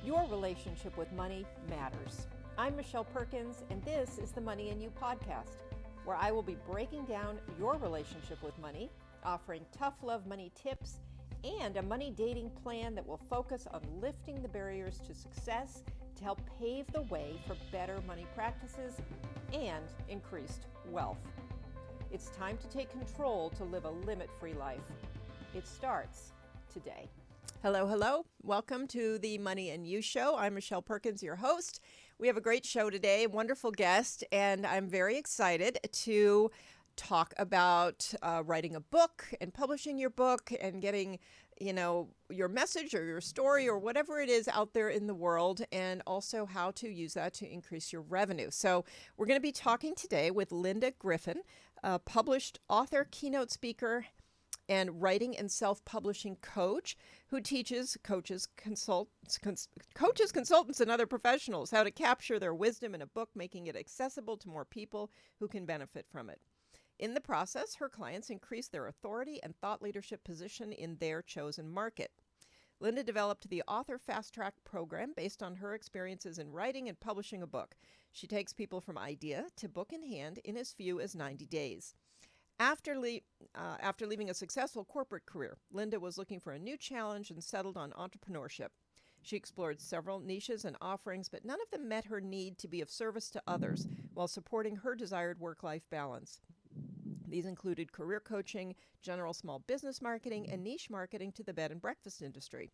Your relationship with money matters. I'm Michelle Perkins, and this is the Money and You podcast, where I will be breaking down your relationship with money, offering tough love money tips, and a money dating plan that will focus on lifting the barriers to success to help pave the way for better money practices and increased wealth. It's time to take control to live a limit-free life. It starts today. Hello, hello. Welcome to the Money and You show. I'm Michelle Perkins, your host. We have a great show today, wonderful guest, and I'm very excited to talk about writing a book and publishing your book and getting, your message or your story or whatever it is out there in the world, and also how to use that to increase your revenue. So we're going to be talking today with Linda Griffin, a published author, keynote speaker, and writing and self-publishing coach who teaches coaches, consultants, and other professionals how to capture their wisdom in a book, making it accessible to more people who can benefit from it. In the process, her clients increase their authority and thought leadership position in their chosen market. Linda developed the Author Fast Track program based on her experiences in writing and publishing a book. She takes people from idea to book in hand in as few as 90 days. After leaving a successful corporate career, Linda was looking for a new challenge and settled on entrepreneurship. She explored several niches and offerings, but none of them met her need to be of service to others while supporting her desired work-life balance. These included career coaching, general small business marketing, and niche marketing to the bed and breakfast industry.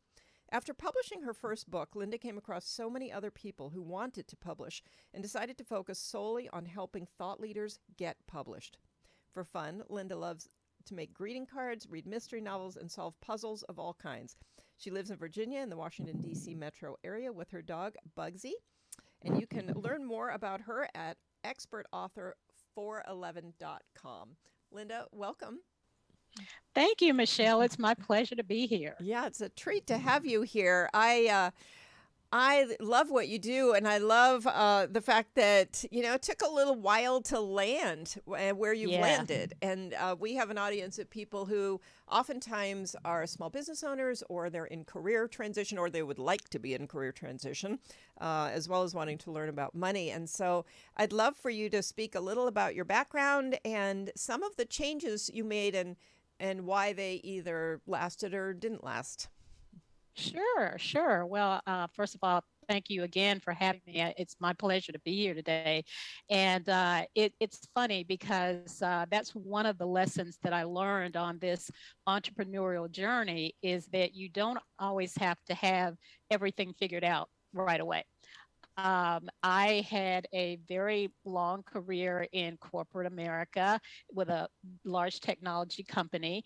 After publishing her first book, Linda came across so many other people who wanted to publish and decided to focus solely on helping thought leaders get published. For fun, Linda loves to make greeting cards, read mystery novels, and solve puzzles of all kinds. She lives in Virginia in the Washington, D.C. metro area with her dog, Bugsy. And you can learn more about her at expertauthor411.com. Linda, welcome. Thank you, Michelle. It's my pleasure to be here. Yeah, it's a treat to have you here. I love what you do, and I love the fact that, it took a little while to land where you've landed. And we have an audience of people who oftentimes are small business owners, or they're in career transition, or they would like to be in career transition, as well as wanting to learn about money. And so I'd love for you to speak a little about your background and some of the changes you made and why they either lasted or didn't last. Sure. Well, first of all, thank you again for having me. It's my pleasure to be here today. And it's funny because that's one of the lessons that I learned on this entrepreneurial journey, is that you don't always have to have everything figured out right away. I had a very long career in corporate America with a large technology company.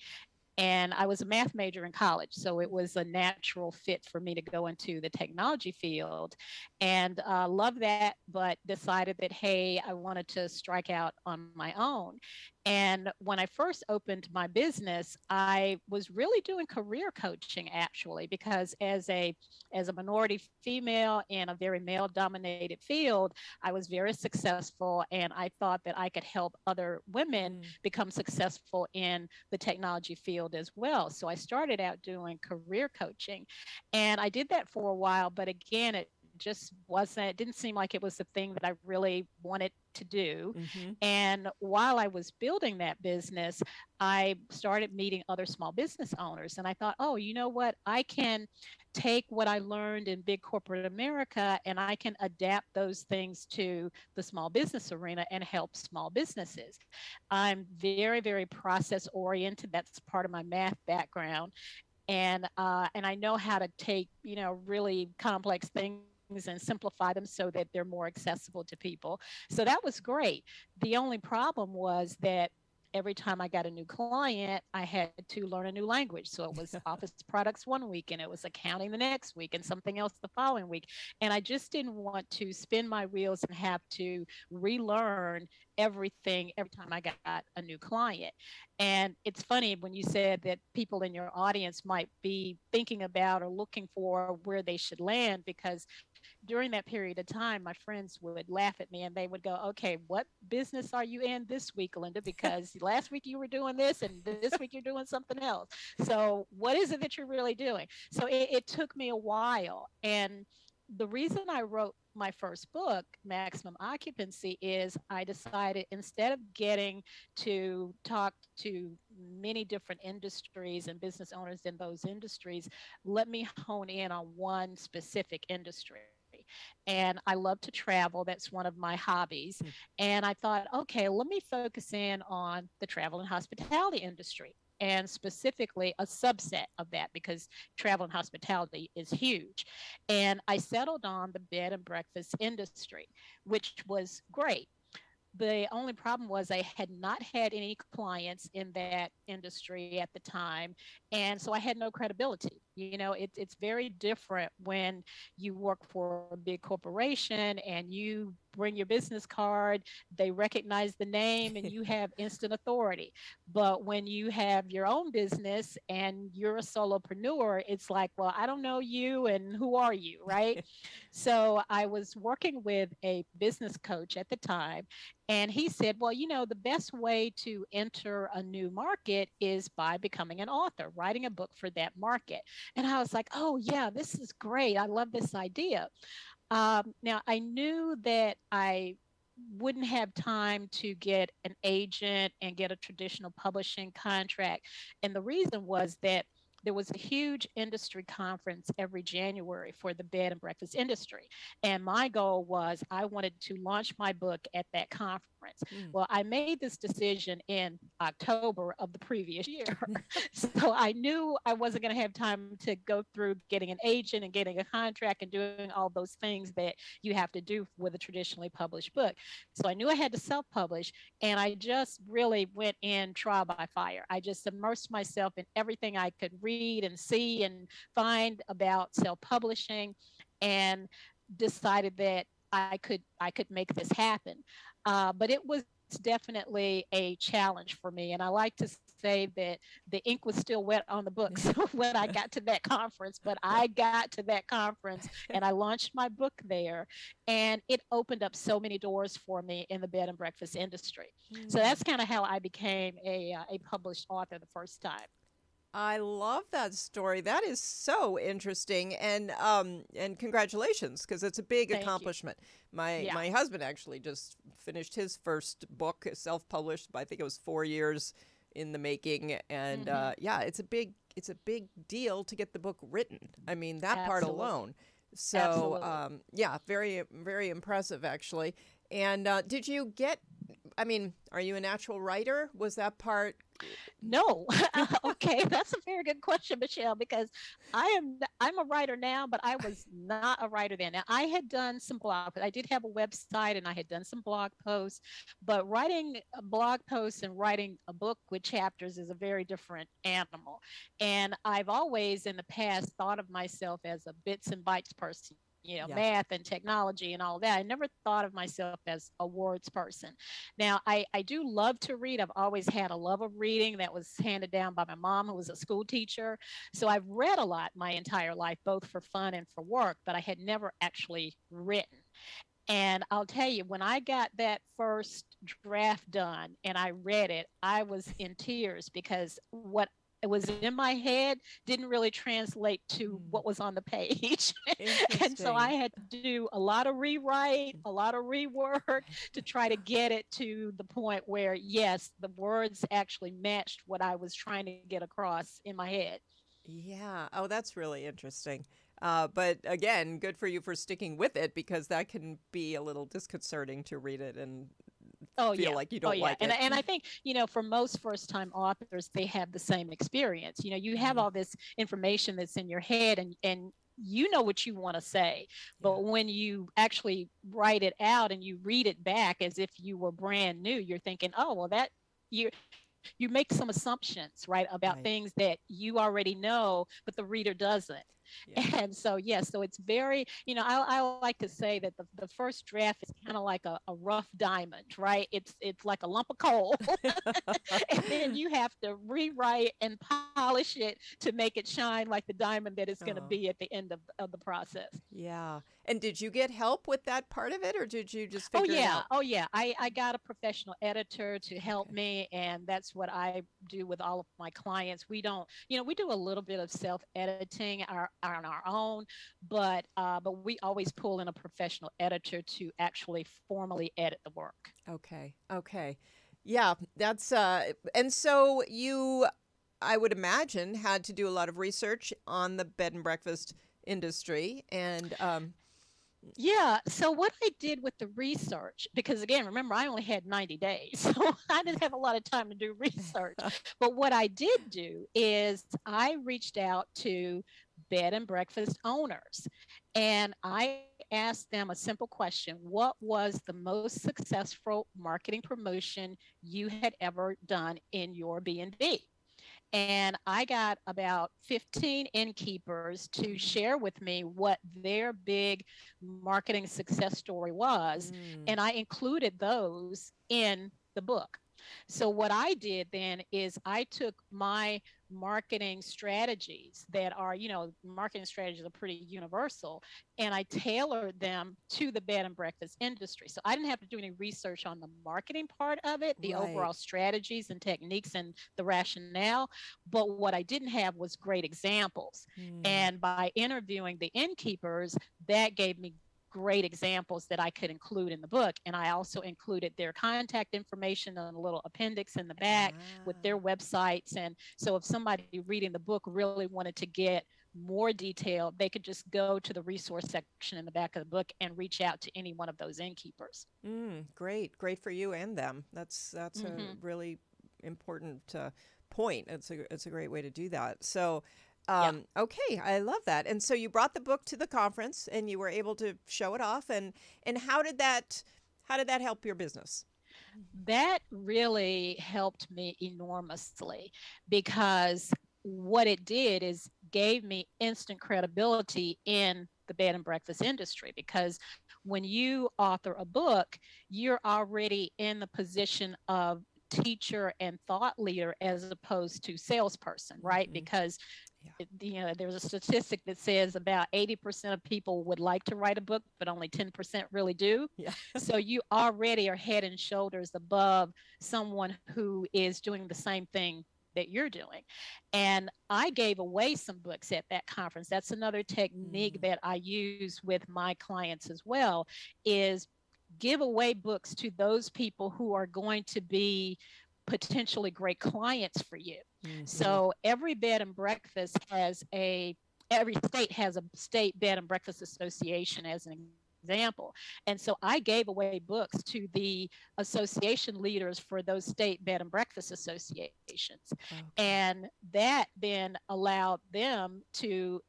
And I was a math major in college, so it was a natural fit for me to go into the technology field, and loved that, but decided that, hey, I wanted to strike out on my own. And when I first opened my business, I was really doing career coaching, actually, because as a minority female in a very male-dominated field, I was very successful, and I thought that I could help other women become successful in the technology field as well. So I started out doing career coaching, and I did that for a while, but again, it didn't seem like it was the thing that I really wanted to do. And while I was building that business, I started meeting other small business owners, and I thought, oh, you know what? I can take what I learned in big corporate America and I can adapt those things to the small business arena and help small businesses. I'm very, very process oriented. That's part of my math background. And I know how to take, really complex things and simplify them so that they're more accessible to people. So that was great. The only problem was that every time I got a new client, I had to learn a new language. So it was office products one week, and it was accounting the next week, and something else the following week. And I just didn't want to spin my wheels and have to relearn everything every time I got a new client. And it's funny when you said that people in your audience might be thinking about or looking for where they should land, because during that period of time, my friends would laugh at me and they would go, okay, what business are you in this week, Linda? Because last week you were doing this and this week you're doing something else. So what is it that you're really doing? So it took me a while. And the reason I wrote my first book, Maximum Occupancy, is I decided instead of getting to talk to many different industries and business owners in those industries, let me hone in on one specific industry. And I love to travel. That's one of my hobbies. Hmm. And I thought, okay, let me focus in on the travel and hospitality industry, and specifically a subset of that, because travel and hospitality is huge. And I settled on the bed and breakfast industry, which was great. The only problem was I had not had any clients in that industry at the time. And so I had no credibility. It's very different when you work for a big corporation and you bring your business card, they recognize the name, and you have instant authority. But when you have your own business and you're a solopreneur, it's like, well, I don't know you, and who are you, right? So I was working with a business coach at the time, and he said, well, the best way to enter a new market is by becoming an author, writing a book for that market. And I was like, oh, yeah, this is great. I love this idea. Now, I knew that I wouldn't have time to get an agent and get a traditional publishing contract. And the reason was that there was a huge industry conference every January for the bed and breakfast industry. And my goal was I wanted to launch my book at that conference. Hmm. Well, I made this decision in October of the previous year. So I knew I wasn't going to have time to go through getting an agent and getting a contract and doing all those things that you have to do with a traditionally published book. So I knew I had to self publish, and I just really went in trial by fire. I just immersed myself in everything I could read and see and find about self publishing, and decided that I could make this happen. But it was definitely a challenge for me. And I like to say that the ink was still wet on the books when I got to that conference, but I got to that conference and I launched my book there. And it opened up so many doors for me in the bed and breakfast industry. So Hmm. that's kind of how I became a published author the first time. I love that story. That is so interesting, and congratulations, because it's a big Thank you. accomplishment. My Yeah, my husband actually just finished his first book, self-published. I think it was 4 years in the making, and hmm, yeah, it's a big deal to get the book written. I mean, that part absolutely. alone. So Absolutely. yeah, very very impressive actually. And did you get? I mean, are you a natural writer? Was that part? No. Okay, that's a very good question, Michelle, because I'm a writer now, but I was not a writer then. Now, I had done some blog, I did have a website and I had done some blog posts, but writing blog posts and writing a book with chapters is a very different animal. And I've always in the past thought of myself as a bits and bytes person. Yeah. Math and technology and all that. I never thought of myself as a words person. Now, I do love to read. I've always had a love of reading that was handed down by my mom, who was a school teacher. So I've read a lot my entire life, both for fun and for work, but I had never actually written. And I'll tell you, when I got that first draft done and I read it, I was in tears because what it was in my head didn't really translate to Hmm. what was on the page. And so I Interesting. had to do a lot of rewrite, a lot of rework to try to get it to the point where, yes, the words actually matched what I was trying to get across in my head. Yeah. Oh, that's really interesting. But again, good for you for sticking with it, because that can be a little disconcerting to read it and Oh feel yeah. like you Oh don't yeah. like And it. and I think, for most first time authors, they have the same experience. You have Mhm. all this information that's in your head, and you know what you want to say. Yeah. But when you actually write it out and you read it back as if you were brand new, you're thinking, "Oh, well that you make some assumptions, right, about things Right. that you already know, but the reader doesn't." Yeah. And so, yes, so it's very, I like to say that the first draft is kind of like a rough diamond, right? It's like a lump of coal. And then you have to rewrite and polish it to make it shine like the diamond that it's going to Oh, be at the end of the process. yeah. And did you get help with that part of it, or did you just Oh figure it yeah, out? oh yeah. I got a professional editor to help Okay. me, and that's what I do with all of my clients. We don't, we do a little bit of self editing. our own, but we always pull in a professional editor to actually formally edit the work. Okay. Okay. Yeah, that's and so you, I would imagine, had to do a lot of research on the bed and breakfast industry and Yeah. So what I did with the research, because again, remember, I only had 90 days, so I didn't have a lot of time to do research. But what I did do is I reached out to bed and breakfast owners and I asked them a simple question. What was the most successful marketing promotion you had ever done in your B&B? And I got about 15 innkeepers to share with me what their big marketing success story was. mm, And I included those in the book. So, what I did then is I took my marketing strategies that are, marketing strategies are pretty universal, and I tailored them to the bed and breakfast industry. So, I didn't have to do any research on the marketing part of it, the right. overall strategies and techniques and the rationale. But what I didn't have was great examples. Mm, And by interviewing the innkeepers, that gave me great examples that I could include in the book. And I also included their contact information on a little appendix in the back with their ah. websites. And so if somebody reading the book really wanted to get more detail, they could just go to the resource section in the back of the book and reach out to any one of those innkeepers. Great, great for you and them. That's a Mm-hmm. really important point. It's a great way to do that. So, Yeah. okay, I love that. And so you brought the book to the conference, and you were able to show it off. And how did that help your business? That really helped me enormously because what it did is gave me instant credibility in the bed and breakfast industry, because when you author a book, you're already in the position of teacher and thought leader as opposed to salesperson, right? Mm-hmm. Because Yeah. there's a statistic that says about 80% of people would like to write a book, but only 10% really do. Yeah. So you already are head and shoulders above someone who is doing the same thing that you're doing. And I gave away some books at that conference. That's another technique Mm, that I use with my clients as well, is give away books to those people who are going to be potentially great clients for you. mm-hmm. So every bed and breakfast has every state has a state bed and breakfast association as an example. And so I gave away books to the association leaders for those state bed and breakfast associations. Okay. And that then allowed them to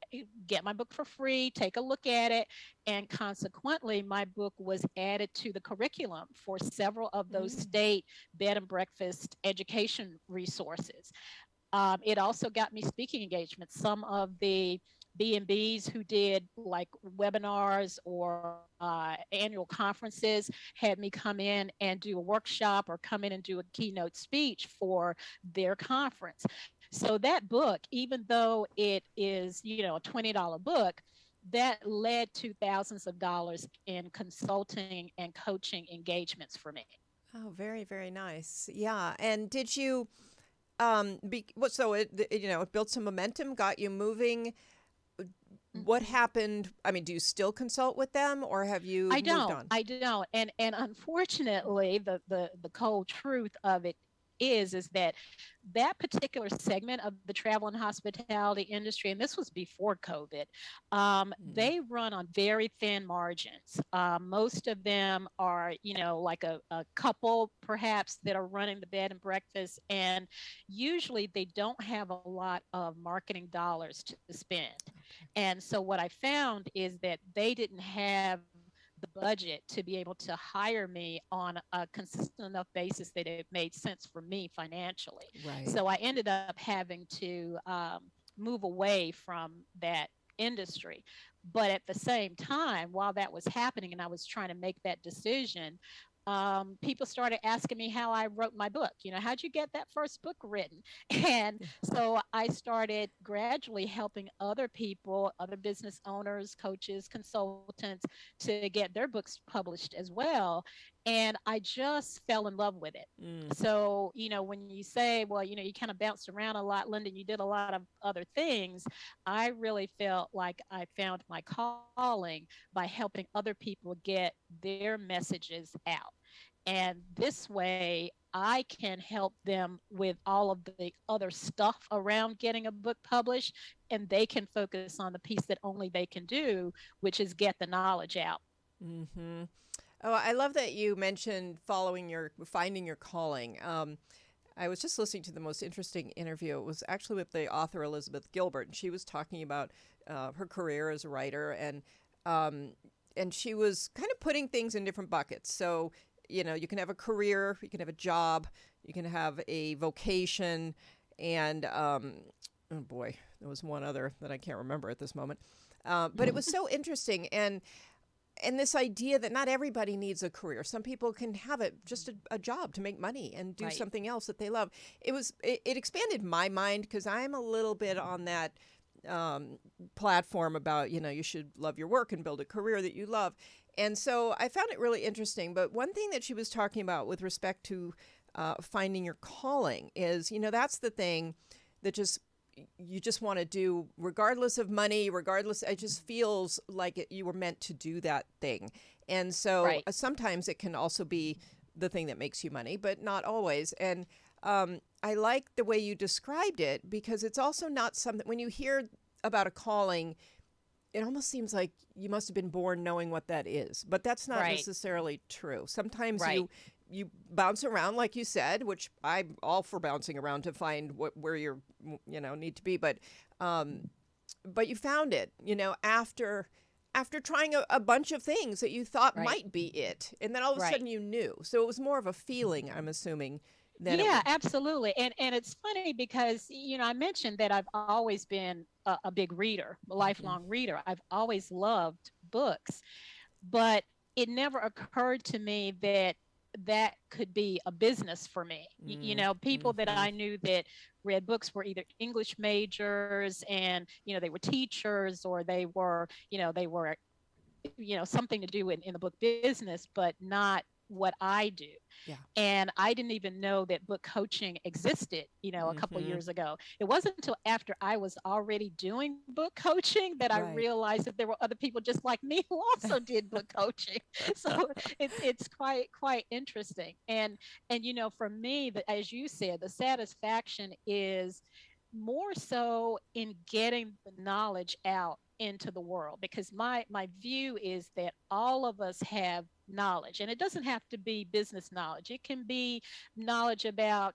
get my book for free, take a look at it, and consequently, my book was added to the curriculum for several of those Mm, state bed and breakfast education resources. It also got me speaking engagements. Some of the B&Bs who did like webinars or annual conferences had me come in and do a workshop or come in and do a keynote speech for their conference. So that book, even though it is, a $20 book, that led to thousands of dollars in consulting and coaching engagements for me. oh, very, very nice. Yeah. And did you so it built some momentum, got you moving. What Mhm. happened? I mean, do you still consult with them, or have you I moved don't. on? I don't. And unfortunately, the cold truth of it is that that particular segment of the travel and hospitality industry, and this was before COVID, Mm, they run on very thin margins. Most of them are, like a couple perhaps that are running the bed and breakfast, and usually they don't have a lot of marketing dollars to spend. okay. And so what I found is that they didn't have the budget to be able to hire me on a consistent enough basis that it made sense for me financially. Right. So I ended up having to move away from that industry. But at the same time, while that was happening and I was trying to make that decision, people started asking me how I wrote my book. How'd you get that first book written? And so I started gradually helping other people, other business owners, coaches, consultants to get their books published as well. And I just fell in love with it. Mm. So, when you say, well, you kind of bounced around a lot, Linda, you did a lot of other things. I really felt like I found my calling by helping other people get their messages out. And this way, I can help them with all of the other stuff around getting a book published, and they can focus on the piece that only they can do, which is get the knowledge out. Hmm. Oh, I love that you mentioned finding your calling. I was just listening to the most interesting interview. It was actually with the author Elizabeth Gilbert, and she was talking about her career as a writer, um, and she was kind of putting things in different buckets. So, you can have a career, you can have a job, you can have a vocation, and oh boy, there was one other that I can't remember at this moment. But it was so interesting, and this idea that not everybody needs a career. Some people can have it just a job to make money and do Right. something else that they love. It expanded my mind because I'm a little bit on that platform about, you should love your work and build a career that you love. And so I found it really interesting. But one thing that she was talking about with respect to finding your calling is, that's the thing that you just want to do regardless of money, regardless. It just feels like you were meant to do that thing. And so Right. sometimes it can also be the thing that makes you money, but not always. And I like the way you described it because it's also not something, when you hear about a calling, it almost seems like you must have been born knowing what that is, but that's not Right. necessarily true. Sometimes Right. you bounce around, like you said, which I'm all for bouncing around to find where you're, need to be. But you found it, after trying a bunch of things that you thought Right. might be it, and then all of a Right. sudden you knew. So it was more of a feeling, I'm assuming, than it Yeah, was. absolutely. And it's funny because I mentioned that I've always been a big reader, a Hmm. lifelong reader. I've always loved books, but it never occurred to me that that could be a business for me. People that Mm-hmm. I knew that read books were either English majors, and they were teachers, or they were something to do in the book business, but not what I do. Yeah. And I didn't even know that book coaching existed, a couple of Mm-hmm. years ago. It wasn't until after I was already doing book coaching that I Right. realized that there were other people just like me who also did book coaching. So it's quite interesting. And for me, as you said, the satisfaction is more so in getting the knowledge out into the world, because my view is that all of us have knowledge, and it doesn't have to be business knowledge. It can be knowledge about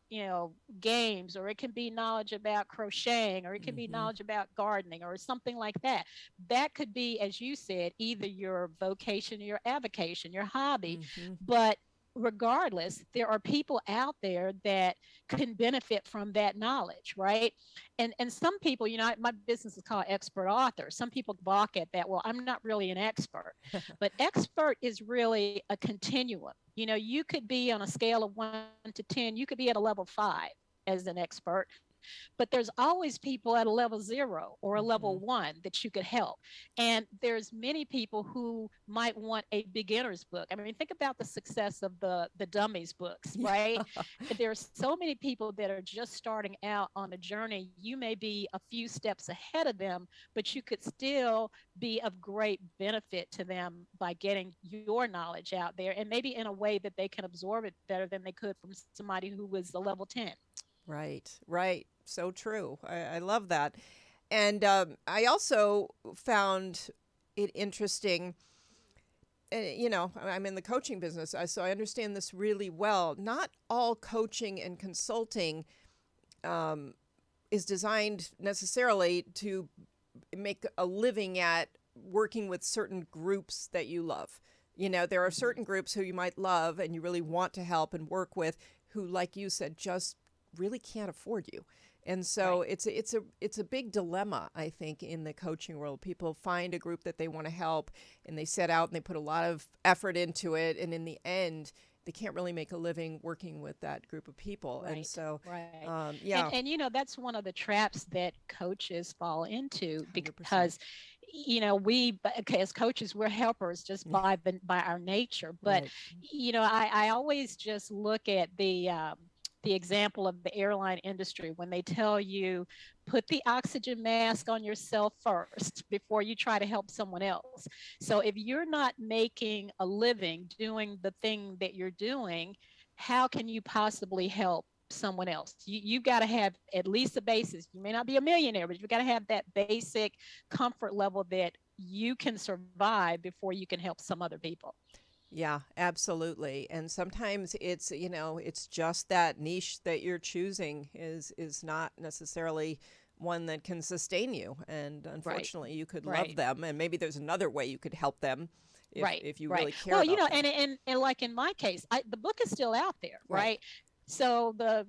games, or it can be knowledge about crocheting, or it can be Mm-hmm. knowledge about gardening, or something like that. That could be, as you said, either your vocation, your avocation, your hobby. Mm-hmm. But regardless, there are people out there that can benefit from that knowledge, right? And some people, my business is called Expert Author. Some people balk at that. Well, I'm not really an expert, but expert is really a continuum. You could be on a scale of 1 to 10, you could be at a level 5 as an expert, but there's always people at a level 0 or a level Mm-hmm. 1 that you could help. And there's many people who might want a beginner's book. I mean, think about the success of the dummies books, Yeah. right? There's so many people that are just starting out on a journey. You may be a few steps ahead of them, but you could still be of great benefit to them by getting your knowledge out there, and maybe in a way that they can absorb it better than they could from somebody who was a level 10. Right, right. So true. I love that. And I also found it interesting. I'm in the coaching business, so I understand this really well. Not all coaching and consulting um, is designed necessarily to make a living at working with certain groups that you love. There are Mhm. certain groups who you might love and you really want to help and work with who, like you said, just really can't afford you. And so Right. it's a big dilemma, I think, in the coaching world. People find a group that they want to help and they set out and they put a lot of effort into it, and in the end they can't really make a living working with that group of people. And Right, so right. And yeah, and that's one of the traps that coaches fall into, 100%. because okay, as coaches, we're helpers just Yeah. by our nature. But Right. I always just look at the example of the airline industry when they tell you put the oxygen mask on yourself first before you try to help someone else. So if you're not making a living doing the thing that you're doing, how can you possibly help someone else? You've got to have at least a basis. You may not be a millionaire, but you've got to have that basic comfort level that you can survive before you can help some other people. Yeah, absolutely. And sometimes it's just that niche that you're choosing is not necessarily one that can sustain you. And Right. unfortunately, you could love Right. them, and maybe there's another way you could help them Right, if you right. really care Well, about them. and like in my case, the book is still out there, Right. right? So the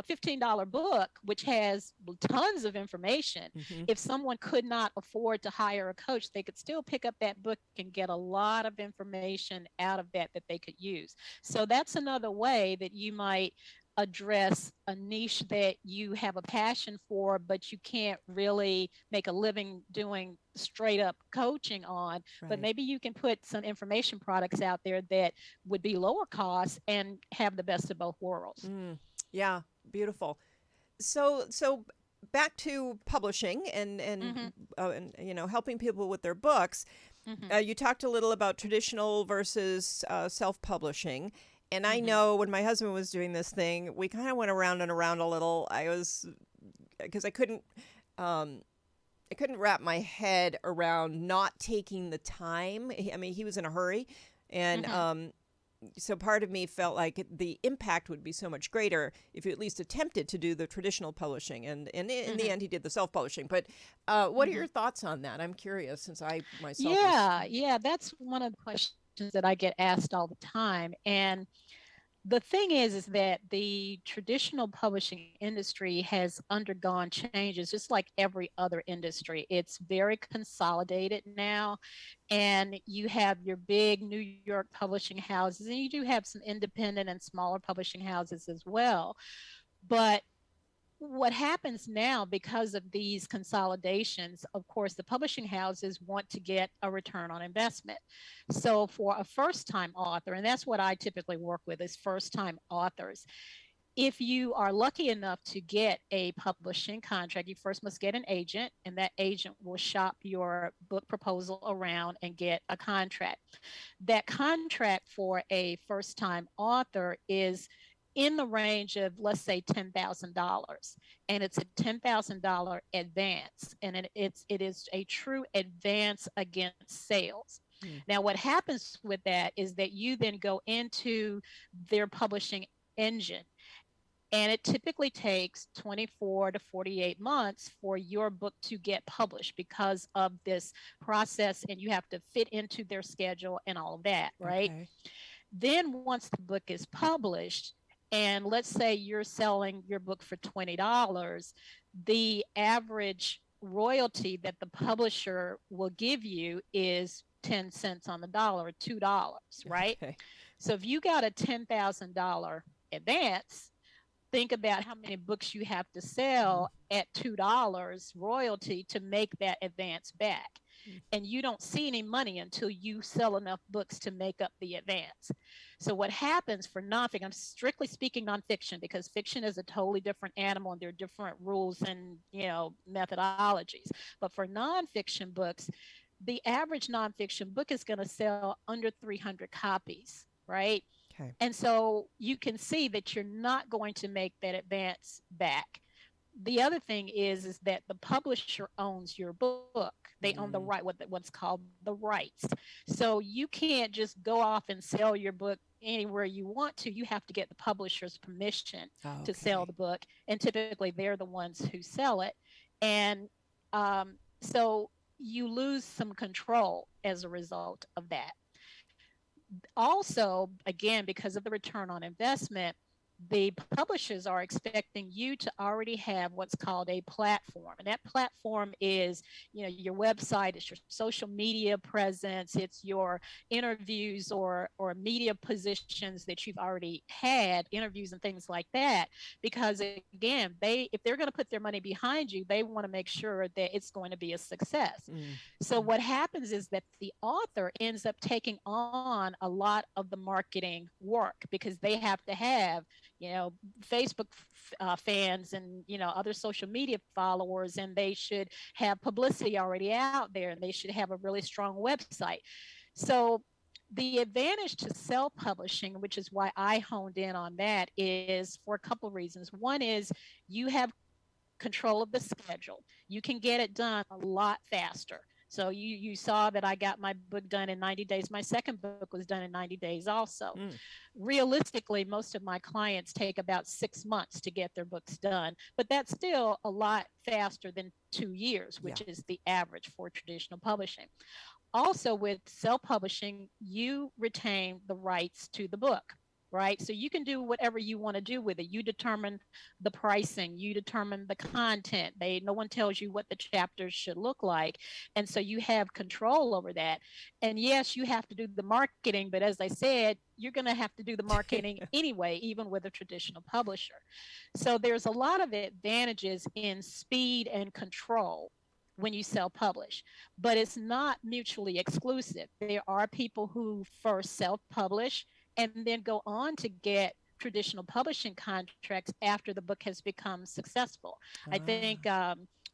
$15 book, which has tons of information, Hmm. if someone could not afford to hire a coach, they could still pick up that book and get a lot of information out of that they could use. So that's another way that you might address a niche that you have a passion for, but you can't really make a living doing straight up coaching on. But Right. maybe you can put some information products out there that would be lower cost and have the best of both worlds. Mm. Yeah, beautiful. So back to publishing Mm-hmm, and helping people with their books. mm-hmm, You talked a little about traditional versus self-publishing. And I mm-hmm, know when my husband was doing this thing, we kind of went around and around a little. I was because um, I couldn't wrap my head around not taking the time. I mean, he was in a hurry, and mm-hmm, so part of me felt like the impact would be so much greater if you at least attempted to do the traditional publishing. And in the mm-hmm, end, he did the self-publishing. But what are mm-hmm. your thoughts on that? I'm curious, since I myself was. Yeah, that's one of the questions that I get asked all the time. And the thing is that the traditional publishing industry has undergone changes just like every other industry. It's very consolidated now, and you have your big New York publishing houses, and you do have some independent and smaller publishing houses as well. But what happens now because of these consolidations, of course, the publishing houses want to get a return on investment. So for a first time author, and that's what I typically work with is first time authors. If you are lucky enough to get a publishing contract, you first must get an agent, and that agent will shop your book proposal around and get a contract. That contract for a first time author is in the range of, let's say, $10,000, and it's a $10,000 advance, and it is a true advance against sales. Hmm. Now what happens with that is that you then go into their publishing engine, and it typically takes 24 to 48 months for your book to get published because of this process, and you have to fit into their schedule and all of that, right? Okay. Then once the book is published, and let's say you're selling your book for $20, the average royalty that the publisher will give you is 10 cents on the dollar, or $2, right? Okay. So if you got a $10,000 advance, think about how many books you have to Mm. sell at $2 royalty to make that advance back. And you don't see any money until you sell enough books to make up the advance. So what happens for nonfiction, I'm strictly speaking nonfiction because fiction is a totally different animal and there are different rules and methodologies. But for nonfiction books, the average nonfiction book is going to sell under 300 copies, right? Okay. And so you can see that you're not going to make that advance back. The other thing is that the publisher owns your book. They own the Mm. right, what's called the rights. So you can't just go off and sell your book anywhere you want to. You have to get the publisher's permission to sell Okay. the book, and typically they're the ones who sell it. And so you lose some control as a result of that. Also, again, because of the return on investment, the publishers are expecting you to already have what's called a platform. And that platform is, your website, it's your social media presence, it's your interviews or media positions that you've already had, interviews and things like that. Because again, if they're going to put their money behind you, they want to make sure that it's going to be a success. Mm. So what happens is that the author ends up taking on a lot of the marketing work because they have to have, Facebook fans and, other social media followers, and they should have publicity already out there, and they should have a really strong website. So the advantage to self-publishing, which is why I honed in on that, is for a couple of reasons. One is you have control of the schedule. You can get it done a lot faster. So you saw that I got my book done in 90 days. My second book was done in 90 days also. Mm. Realistically, most of my clients take about 6 months to get their books done, but that's still a lot faster than 2 years, Yeah. which is the average for traditional publishing. Also, with self publishing, you retain the rights to the book, right? So you can do whatever you want to do with it. You determine the pricing, you determine the content. No one tells you what the chapters should look like. And so you have control over that. And yes, you have to do the marketing, but as I said, you're going to have to do the marketing anyway, even with a traditional publisher. So there's a lot of advantages in speed and control when you self publish, but it's not mutually exclusive. There are people who first self publish and then go on to get traditional publishing contracts after the book has become successful. I think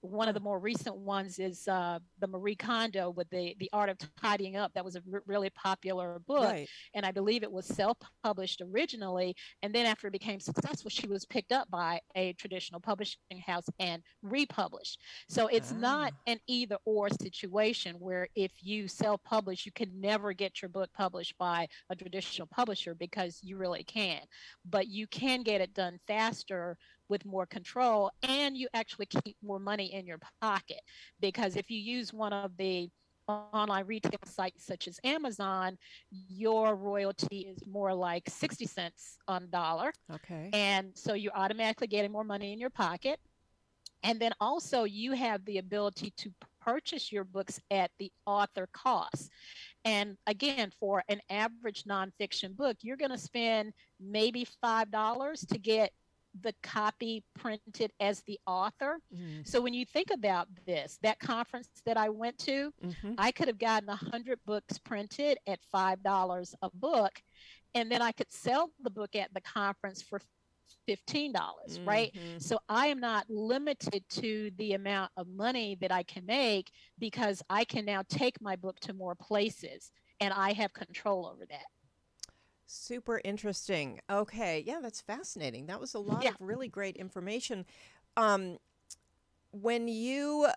one of the more recent ones is the Marie Kondo with the Art of Tidying Up. That was a really popular book, Right. and I believe it was self-published originally, and then after it became successful, she was picked up by a traditional publishing house and republished. So it's not an either or situation where if you self-publish, you can never get your book published by a traditional publisher, because you really can. But you can get it done faster with more control, and you actually keep more money in your pocket, because if you use one of the online retail sites such as Amazon, your royalty is more like 60 cents on the dollar. Okay. And so you're automatically getting more money in your pocket. And then also you have the ability to purchase your books at the author cost. And again, for an average nonfiction book, you're going to spend maybe $5 to get the copy printed as the author. Mm. So when you think about this, that conference that I went to, Mm-hmm. I could have gotten 100 books printed at $5 a book, and then I could sell the book at the conference for $15, right? Mm-hmm. So I am not limited to the amount of money that I can make, because I can now take my book to more places and I have control over that. Super interesting. Okay. Yeah, that's fascinating. That was a lot Yeah. of really great information. Um, when you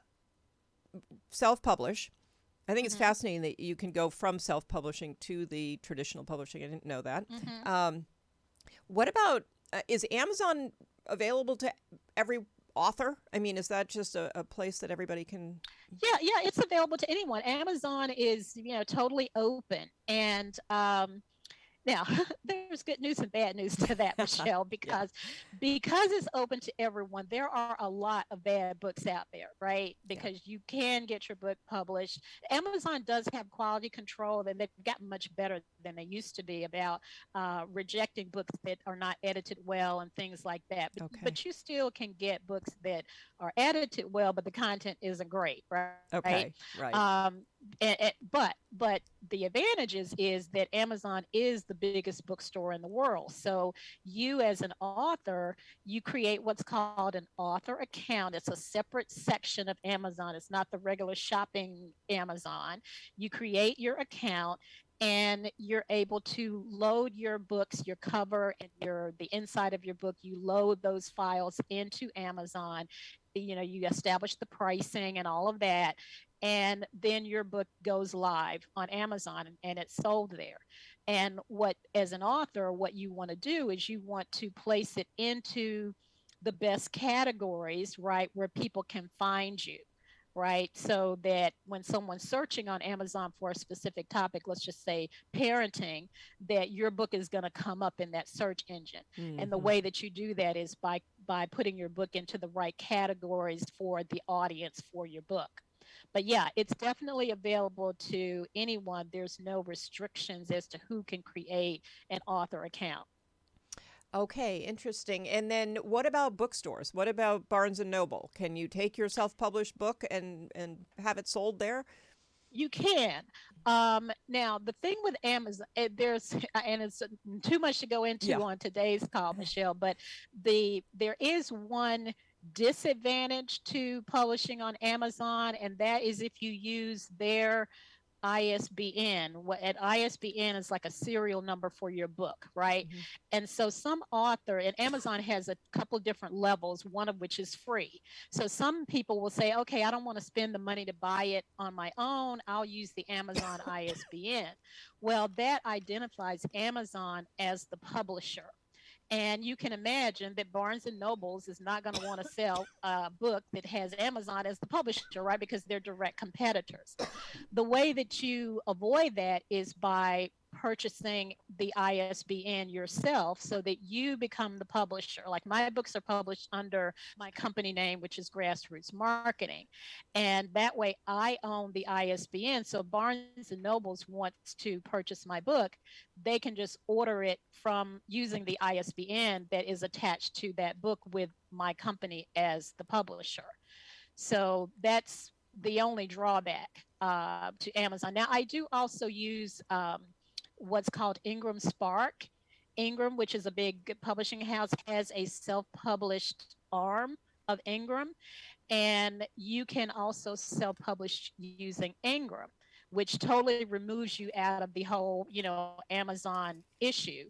self-publish, I think it's Mm-hmm. fascinating that you can go from self-publishing to the traditional publishing. I didn't know that. Mm-hmm. What about, is Amazon available to every author? I mean, is that just a place that everybody can? Yeah, it's available to anyone. Amazon is, totally open. And now, there's good news and bad news to that, Michelle, Yeah. because it's open to everyone. There are a lot of bad books out there, right? Yeah. Because you can get your book published. Amazon does have quality control, and they've gotten much better than they used to be about rejecting books that are not edited well and things like that. But, Okay. but you still can get books that are edited well, but the content isn't great, right? Okay. Right. But the advantages is that Amazon is the biggest bookstore in the world. So you as an author, you create what's called an author account. It's a separate section of Amazon. It's not the regular shopping Amazon. You create your account, and you're able to load your books, your cover and the inside of your book. You load those files into Amazon. You establish the pricing and all of that, and then your book goes live on Amazon, and it's sold there. And as an author, what you want to do is you want to place it into the best categories, right, where people can find you. right? So that when someone's searching on Amazon for a specific topic, let's just say parenting, that your book is going to come up in that search engine. And the Hmm. way that you do that is by putting your book into the right categories for the audience for your book. But yeah, it's definitely available to anyone. There's no restrictions as to who can create an author account. Okay, interesting. And then what about bookstores? What about Barnes and Noble? Can you take your self-published book and have it sold there? You can. Now, the thing with Amazon, there's, and it's too much to go Yeah. into on today's call, Michelle, but there is one disadvantage to publishing on Amazon, and that is if you use their ISBN. What at ISBN is like a serial number for your book, right? Hmm. And so some author, and Amazon has a couple of different levels, one of which is free. So some people will say, okay, I don't want to spend the money to buy it on my own. I'll use the Amazon ISBN. Well, that identifies Amazon as the publisher. And you can imagine that Barnes and Nobles is not going to want to sell a book that has Amazon as the publisher, right? Because they're direct competitors. The way that you avoid that is by purchasing the ISBN yourself so that you become the publisher. Like my books are published under my company name, which is Grassroots Marketing. And that way I own the ISBN. So Barnes and Nobles wants to purchase my book, they can just order it from using the ISBN that is attached to that book with my company as the publisher. So that's the only drawback to Amazon. Now, I do also use what's called Ingram Spark. Ingram, which is a big publishing house, has a self published arm of Ingram, and you can also self publish using Ingram, which totally removes you out of the whole, Amazon issue.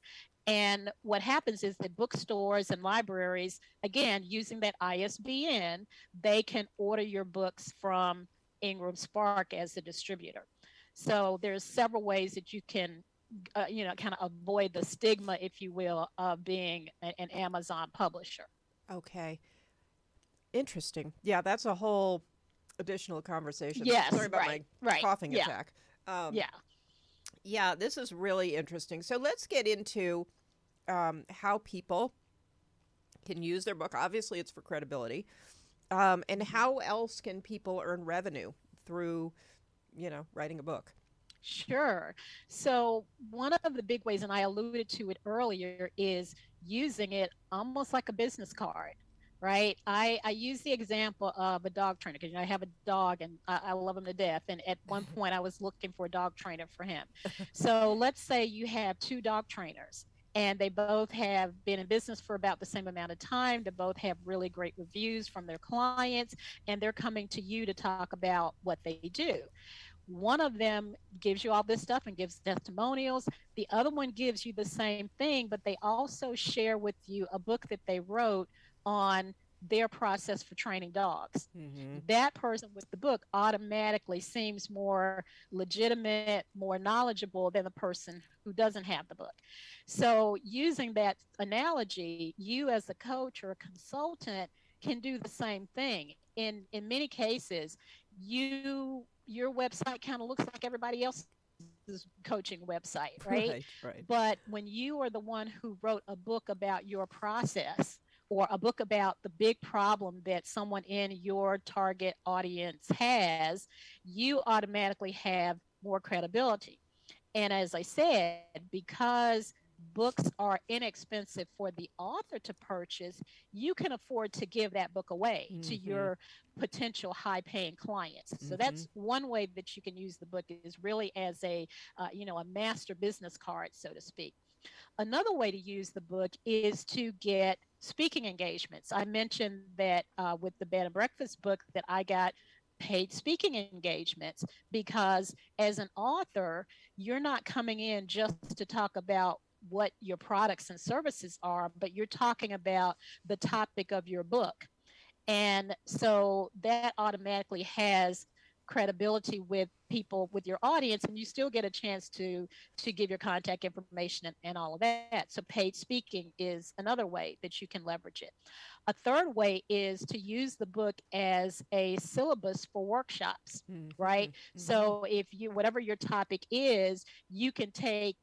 And what happens is that bookstores and libraries, again, using that ISBN, they can order your books from Ingram Spark as the distributor. So there's several ways that you can, kind of avoid the stigma, if you will, of being an Amazon publisher. Okay. Interesting. Yeah, that's a whole additional conversation. Sorry Yes, about right, my right. coughing Yeah, attack. Um, yeah. yeah, this is really interesting. So let's get into how people can use their book. Obviously, it's for credibility. And Mhm. how else can people earn revenue through, writing a book? Sure. So, one of the big ways, and I alluded to it earlier, is using it almost like a business card, right? I use the example of a dog trainer because I have a dog and I love him to death. And at one point, I was looking for a dog trainer for him. So, let's say you have two dog trainers. And they both have been in business for about the same amount of time. They both have really great reviews from their clients, and they're coming to you to talk about what they do. One of them gives you all this stuff and gives testimonials. The other one gives you the same thing, but they also share with you a book that they wrote on their process for training dogs. Mm-hmm. That person with the book automatically seems more legitimate, more knowledgeable than the person who doesn't have the book. So, using that analogy, you as a coach or a consultant can do the same thing. In many cases, your website kind of looks like everybody else's coaching website, right? Right, But right. when you are the one who wrote a book about your process or a book about the big problem that someone in your target audience has, you automatically have more credibility. And as I said, because books are inexpensive for the author to purchase, you can afford to give that book away to Mm-hmm. your potential high paying clients. So Mm-hmm. that's one way that you can use the book is really as a master business card, so to speak. Another way to use the book is to get speaking engagements. I mentioned that with the bed and breakfast book that I got paid speaking engagements because as an author, you're not coming in just to talk about what your products and services are, but you're talking about the topic of your book. And so that automatically has credibility with people, with your audience, and you still get a chance to give your contact information and all of that. So paid speaking is another way that you can leverage it. A third way is to use the book as a syllabus for workshops, Mm-hmm. right? Mm-hmm. So if you, whatever your topic is, you can take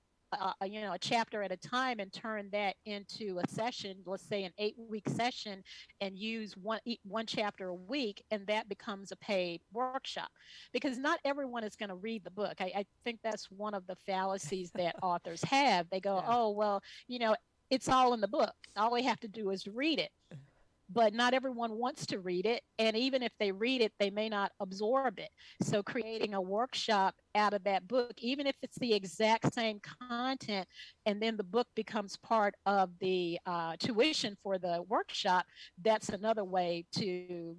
a chapter at a time and turn that into a session, let's say an 8-week session, and use one chapter a week, and that becomes a paid workshop. Because not everyone is going to read the book. I think that's one of the fallacies that authors have. They go, Yeah. oh well, it's all in the book, all they have to do is read it. But not everyone wants to read it, and even if they read it, they may not absorb it. So creating a workshop out of that book, even if it's the exact same content, and then the book becomes part of the tuition for the workshop, that's another way to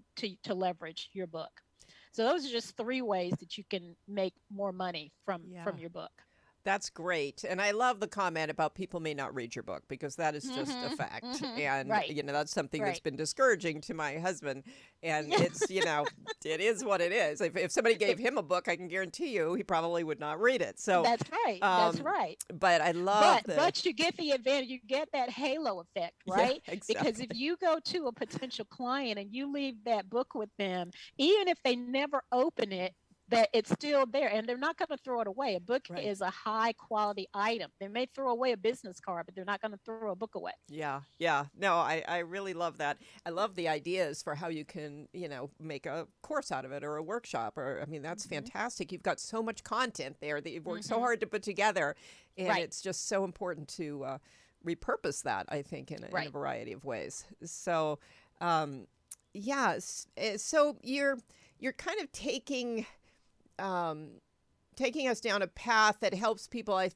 leverage your book. So those are just 3 ways that you can make more money Yeah. from your book. That's great. And I love the comment about people may not read your book because that is just a Mm-hmm. fact. Mm-hmm. And, Right. that's something that's Right. been discouraging to my husband. And it's, it is what it is. If somebody gave him a book, I can guarantee you he probably would not read it. So, That's right. That's um, right. but I love But you get the advantage, you get that halo effect, yeah, right? Because if exactly. you go to a potential client and you leave that book with them, even if they never open it, that it's still there and they're not going to throw it away. A book Right. is a high quality item. They may throw away a business card, but they're not going to throw a book away. Yeah, yeah. No, I really love that. I love the ideas for how you can, make a course out of it or a workshop. Or, I mean, that's Hmm. fantastic. You've got so much content there that you've worked so Hmm. hard to put together. And Right. it's just so important to repurpose that, I think, in a Right. variety of ways. So, um, so you're kind of um, taking us down a path that helps people I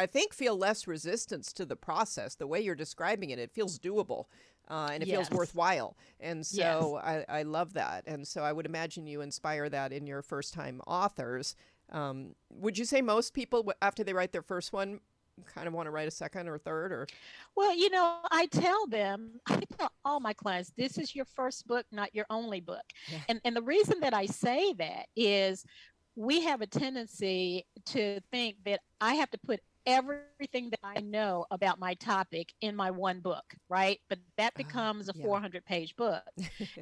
think feel less resistance to the process. The way you're describing it, it feels doable. And it feels Yes. worthwhile. And Yes. so I love that. And so I would imagine you inspire that in your first time authors. Would you say most people, after they write their first one, kind of want to write a second or third or? Well, I tell them, I tell all my clients, this is your first book, not your only book. Yeah. And the reason that I say that is we have a tendency to think that I have to put everything that I know about my topic in my one book, right? But that becomes a Yeah. 400-page book.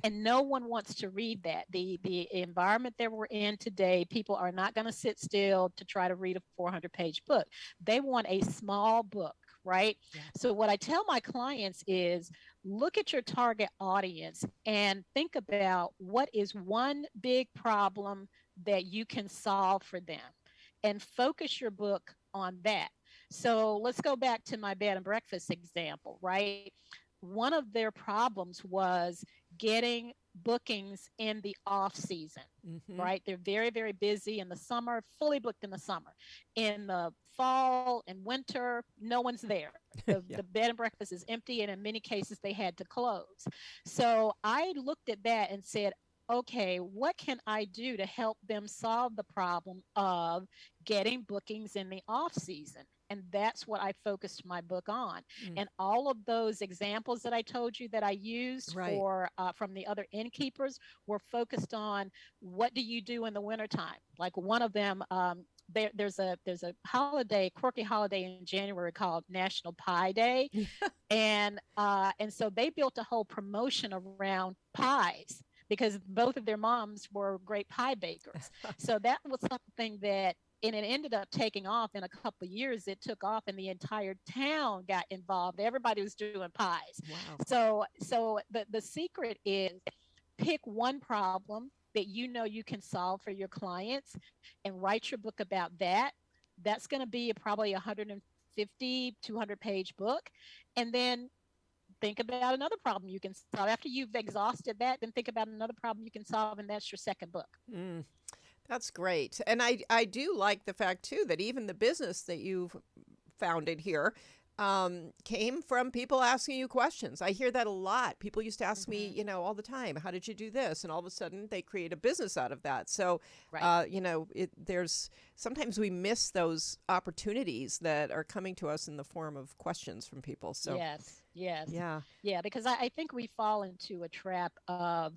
And no one wants to read that. The environment that we're in today, people are not going to sit still to try to read a 400-page book. They want a small book, right? Yeah. So what I tell my clients is look at your target audience and think about what is one big problem that you can solve for them and focus your book on that. So let's go back to my bed and breakfast example, right? One of their problems was getting bookings in the off season, Mm-hmm. right? They're very, very busy in the summer, fully booked in the summer. In the fall and winter, no one's there. The Yeah. bed and breakfast is empty, and in many cases, they had to close. So I looked at that and said, okay, what can I do to help them solve the problem of getting bookings in the off season? And that's what I focused my book on. Mm. And all of those examples that I told you that I used Right. for from the other innkeepers were focused on what do you do in the wintertime? Like one of them, there's a holiday, quirky holiday in January called National Pie Day, and so they built a whole promotion around pies because both of their moms were great pie bakers. So that was something that and it ended up taking off in a couple of years. It took off and the entire town got involved. Everybody was doing pies. Wow. So the secret is pick one problem that you know you can solve for your clients and write your book about that. That's going to be probably 150, 200-page book. And then think about another problem you can solve. After you've exhausted that, then think about another problem you can solve, and that's your second book. Mm. That's great. And I do like the fact, too, that even the business that you've founded here came from people asking you questions. I hear that a lot. People used to ask me, Mm-hmm. all the time, how did you do this? And all of a sudden they create a business out of that. So, Right. there's sometimes we miss those opportunities that are coming to us in the form of questions from people. So, Yes, yes. yeah. Yeah, because I think we fall into a trap of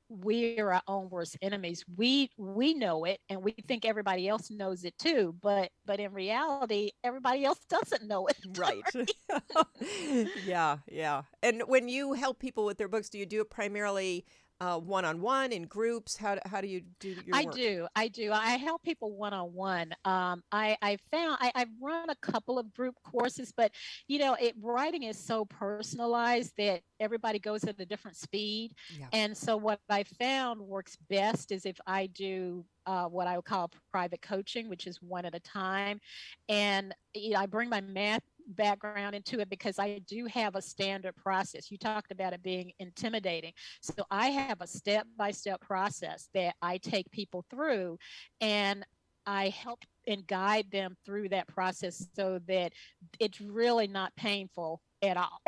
we are our own worst enemies. We know it, and we think everybody else knows it too. But in reality, everybody else doesn't know it. Right. Yeah, yeah. And when you help people with their books, do you do it primarily one-on-one, in groups? How do you do your I work? do. I do. I help people one on one. I found I've run a couple of group courses, but writing is so personalized that everybody goes at a different speed. Yeah. And so what I found works best is if I do what I would call private coaching, which is one at a time. And I bring my math background into it because I do have a standard process. You talked about it being intimidating. So I have a step by step process that I take people through, and I help and guide them through that process so that it's really not painful at all.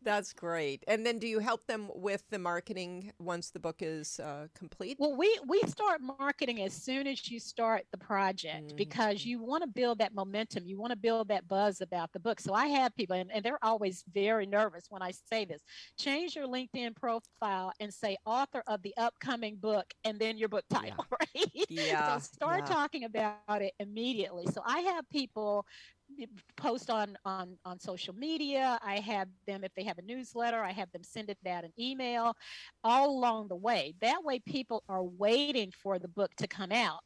That's great. And then do you help them with the marketing once the book is complete? Well, we start marketing as soon as you start the project Mhm. because you want to build that momentum. You want to build that buzz about the book. So I have people, and they're always very nervous when I say this. Change your LinkedIn profile and say author of the upcoming book and then your book Yeah. title, right? So Yeah. start Yeah. talking about it immediately. So I have people post on social media. I have them, if they have a newsletter, I have them send it out an email all along the way. That way people are waiting for the book to come out.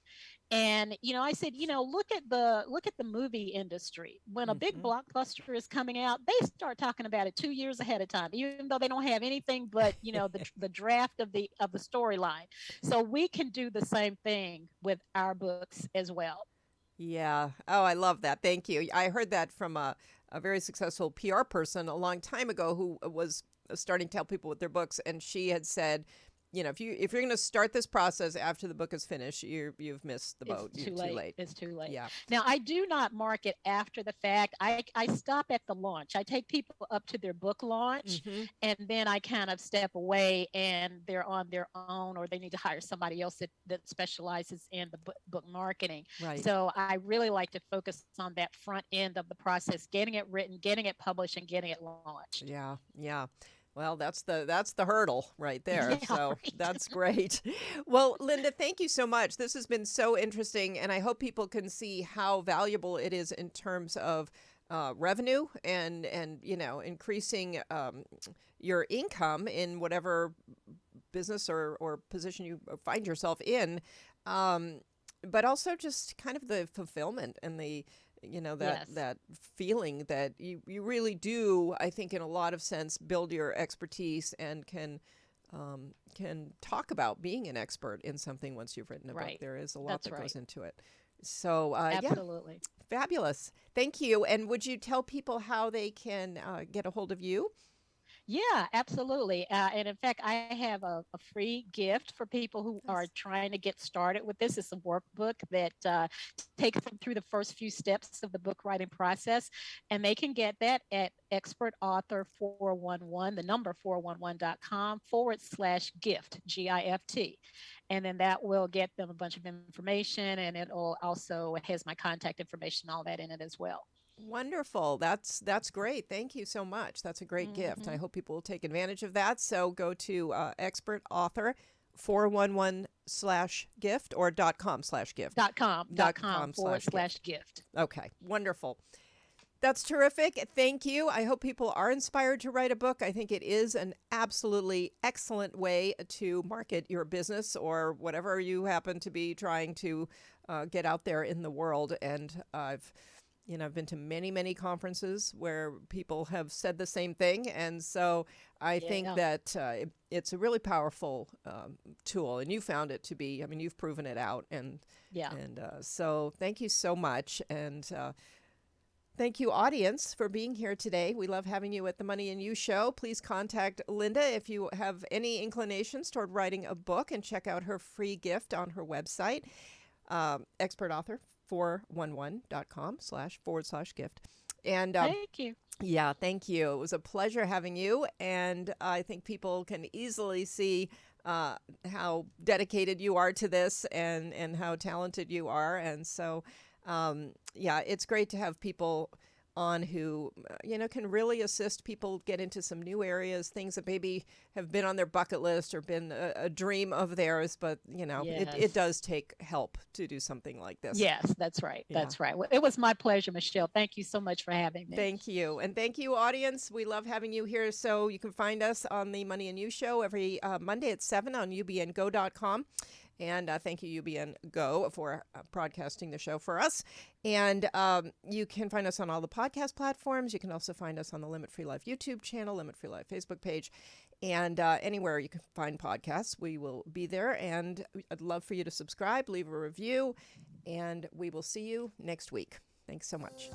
And I said, look at the movie industry. When a big Hmm. blockbuster is coming out, they start talking about it 2 years ahead of time, even though they don't have anything but the draft of the storyline. So we can do the same thing with our books as well. Yeah. Oh, I love that. Thank you. I heard that from a very successful PR person a long time ago who was starting to help people with their books, and she had said, if you're going to start this process after the book is finished, you've missed the It's boat. You're too too late. late. It's too late. Yeah. Now, I do not market after the fact. I stop at the launch. I take people up to their book launch, Hmm. and then I kind of step away and they're on their own, or they need to hire somebody else that specializes in the book marketing. Right. So I really like to focus on that front end of the process, getting it written, getting it published, and getting it launched. Yeah. Yeah. Well, that's the hurdle right there. Yeah, So right. that's great. Well, Linda, thank you so much. This has been so interesting, and I hope people can see how valuable it is in terms of revenue and increasing your income in whatever business or position you find yourself in. Um, but also just kind of the fulfillment and the that Yes. that feeling that you really do, I think, in a lot of sense, build your expertise and can talk about being an expert in something once you've written a book. Right. There is a lot That's that goes right. into it. So yeah, Absolutely. fabulous. Thank you. And would you tell people how they can get a hold of you? Yeah, absolutely. And in fact, I have a free gift for people who are Yes. trying to get started with this. It's a workbook that takes them through the first few steps of the book writing process. And they can get that at expert author 411, the number 411.com/gift, GIFT. And then that will get them a bunch of information, and it'll also has my contact information, all that in it as well. Wonderful. That's great. Thank you so much. That's a great gift. I Hmm. hope people will take advantage of that. So go to expert author 411 slash gift or .com slash gift. Dot com, dot com .com forward slash gift. slash gift. Okay. Wonderful. That's terrific. Thank you. I hope people are inspired to write a book. I think it is an absolutely excellent way to market your business or whatever you happen to be trying to get out there in the world. And I've been to many, many conferences where people have said the same thing. And so I think Yeah. that it's a really powerful tool. And you found it to be, I mean, you've proven it out. Yeah. So thank you so much. And thank you, audience, for being here today. We love having you at the Money and You Show. Please contact Linda if you have any inclinations toward writing a book, and check out her free gift on her website, expert author 411.com//gift. And Thank you. yeah, thank you. It was a pleasure having you. And I think people can easily see how dedicated you are to this and how talented you are. And so, yeah, it's great to have people on who, can really assist people get into some new areas, things that maybe have been on their bucket list or been a dream of theirs, but, it Yes. does take help to do something like this. Yes, that's right. Yeah. That's right. Well, it was my pleasure, Michelle. Thank you so much for having me. Thank you. And thank you, audience. We love having you here. So you can find us on the Money and You show every Monday at 7 on ubngo.com. And thank you, UBN Go, for broadcasting the show for us. And you can find us on all the podcast platforms. You can also find us on the Limit Free Life YouTube channel, Limit Free Life Facebook page, and anywhere you can find podcasts. We will be there. And I'd love for you to subscribe, leave a review, and we will see you next week. Thanks so much.